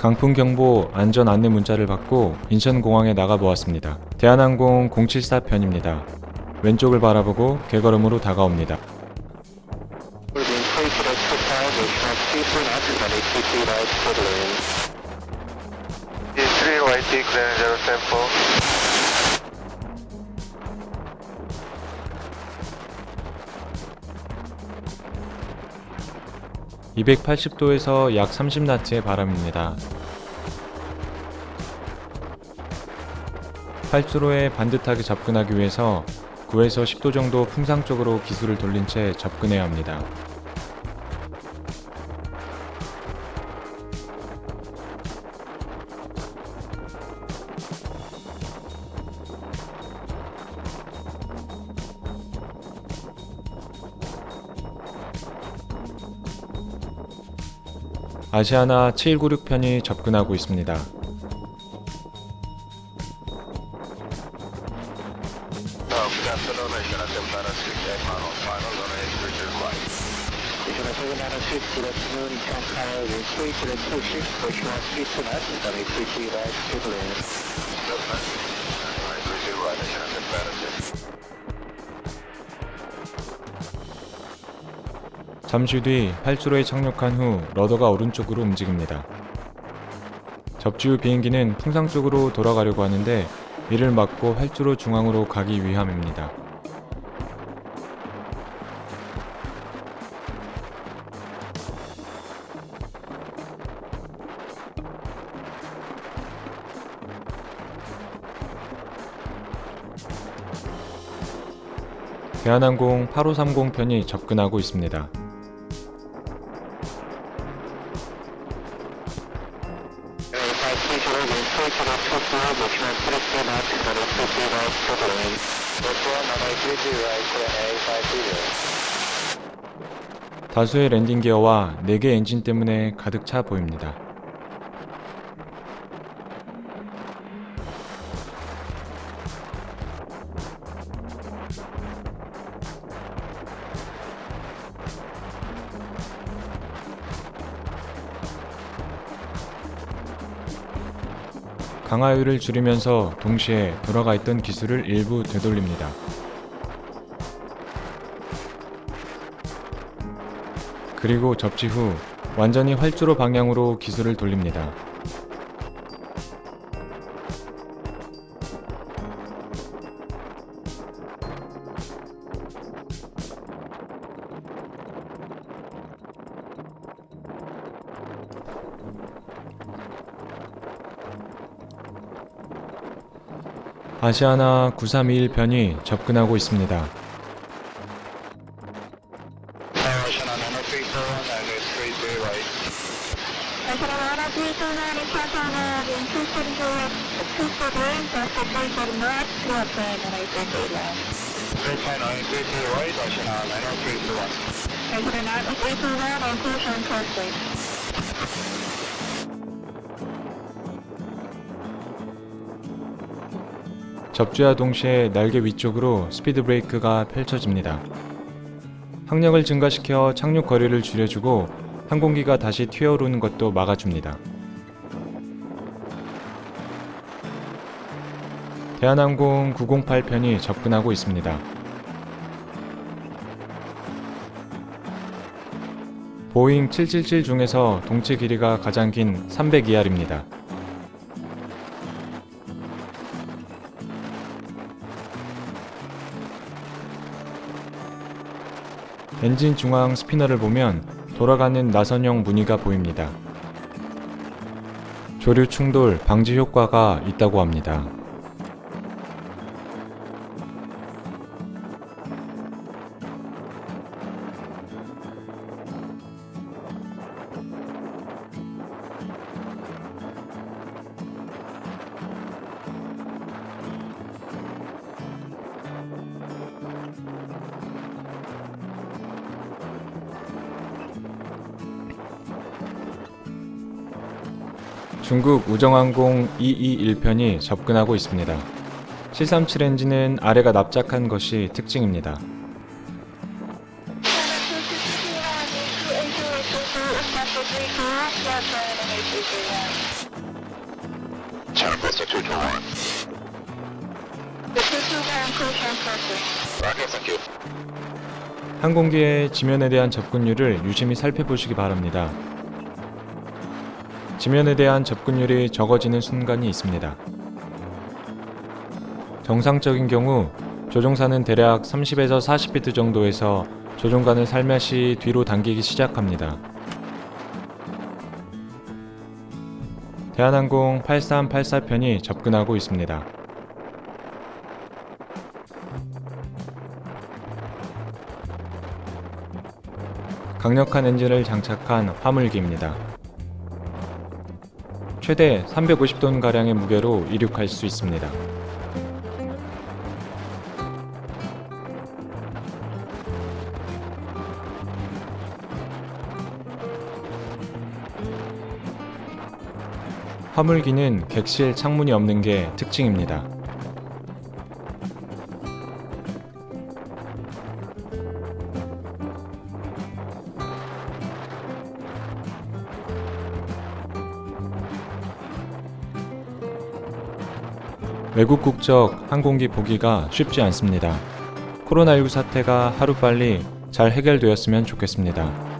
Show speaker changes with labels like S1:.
S1: 강풍경보 안전 안내 문자를 받고 인천공항에 나가보았습니다. 대한항공 074편입니다. 왼쪽을 바라보고 개걸음으로 다가옵니다. (280도에서) 약 30나트의 바람입니다. 활주로에 반듯하게 접근하기 위해서 9에서 10도 정도 풍상 쪽으로 기술을 돌린 채 접근해야 합니다. 아시아나 796편이 접근하고 있습니다. 잠시 뒤 활주로에 착륙한 후 러더가 오른쪽으로 움직입니다. 접지 후 비행기는 풍상 쪽으로 돌아가려고 하는데 이를 막고 활주로 중앙으로 가기 위함입니다. 대한항공 8530편이 접근하고 있습니다. 다수의 랜딩 기어와 4개 엔진 때문에 가득 차 보입니다. 강하율을 줄이면서 동시에 돌아가 있던 기술을 일부 되돌립니다. 그리고 접지 후 완전히 활주로 방향으로 기술을 돌립니다. 아시아나 9321편이 접근하고 있습니다. 접지와 동시에 날개 위쪽으로 스피드 브레이크가 펼쳐집니다. 항력을 증가시켜 착륙 거리를 줄여주고 항공기가 다시 튀어오르는 것도 막아줍니다. 대한항공 908편이 접근하고 있습니다. 보잉 777 중에서 동체 길이가 가장 긴 302R입니다. 엔진 중앙 스피너를 보면 돌아가는 나선형 무늬가 보입니다. 조류 충돌 방지 효과가 있다고 합니다. 중국 우정항공 221편이 접근하고 있습니다. 737 엔진은 아래가 납작한 것이 특징입니다.
S2: Charles 221. Roger, thank you.
S1: 항공기의 지면에 대한 접근율을 유심히 살펴보시기 바랍니다. 지면에 대한 접근율이 적어지는 순간이 있습니다. 정상적인 경우 조종사는 대략 30에서 40피트 정도에서 조종관을 살며시 뒤로 당기기 시작합니다. 대한항공 8384편이 접근하고 있습니다. 강력한 엔진을 장착한 화물기입니다. 최대 350톤가량의 무게로 이륙할 수 있습니다. 화물기는 객실 창문이 없는 게 특징입니다. 외국 국적 항공기 보기가 쉽지 않습니다. 코로나19 사태가 하루빨리 잘 해결되었으면 좋겠습니다.